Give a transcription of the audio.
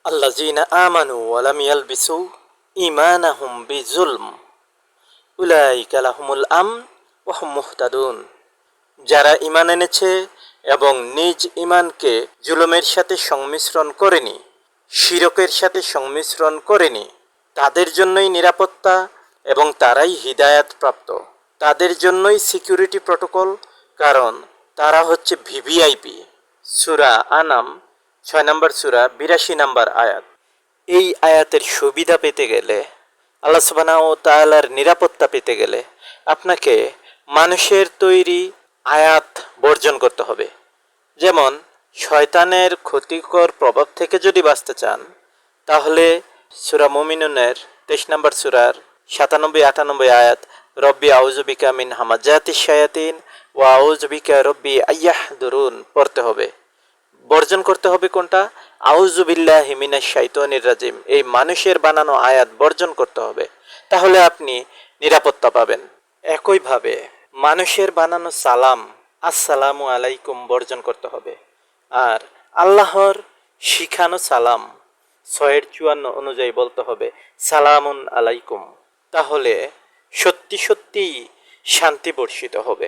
আল্লাযীনা আমানু ওয়া লাম ইয়ালবিসু ঈমানাহুম বিযুলম উলাইকা লাহুমুল আমন ওয়া হুম মুহতাদুন। যারা ঈমান এনেছে এবং নিজ ঈমানকে জুলুমের সাথে সংমিশ্রণ করেনি, শিরকের সাথে সংমিশ্রণ করেনি, তাদের জন্যই নিরাপত্তা এবং তারাই হিদায়াত প্রাপ্ত। তাদের জন্যই সিকিউরিটি প্রটোকল, কারণ তারা হচ্ছে ভিভিআইপি। সূরা আনাম ৬ নম্বর সূরা ৮২ নম্বর আয়াত। এই আয়াতের সুবিধা পেতে গেলে, আল্লাহ সুবহানাহু ওয়া তাআলার নিরাপত্তা পেতে গেলে আপনাকে মানুষের তৈরি আয়াত বর্জন করতে হবে। যেমন শয়তানের ক্ষতিকর প্রভাব থেকে যদি বাঁচতে চান, তাহলে সূরা মুমিনুনের ২৩ নম্বর সূরার ৯৭-৯৮ আয়াত, রব্বি আউযু বিকা মিন হামাযাতিশ শায়াতিন ওয়া আউযু বিকা রব্বি আইয়াহদুরুন পড়তে হবে। বর্জন করতে হবে কোনটা? আউযু বিল্লাহি মিনাশ শাইতানির রাজিম, এই মানুষের বানানো আয়াত বর্জন করতে হবে। তাহলে আপনি নিরাপত্তা পাবেন। একইভাবে মানুষের বানানো সালাম আসসালামু আলাইকুম বর্জন করতে হবে। আর আল্লাহর শিখানো সালাম ৬-৫৪ অনুযায়ী বলতে হবে সালামুন আলাইকুম। তাহলে সত্যি সত্যিই শান্তি বর্ষিত হবে।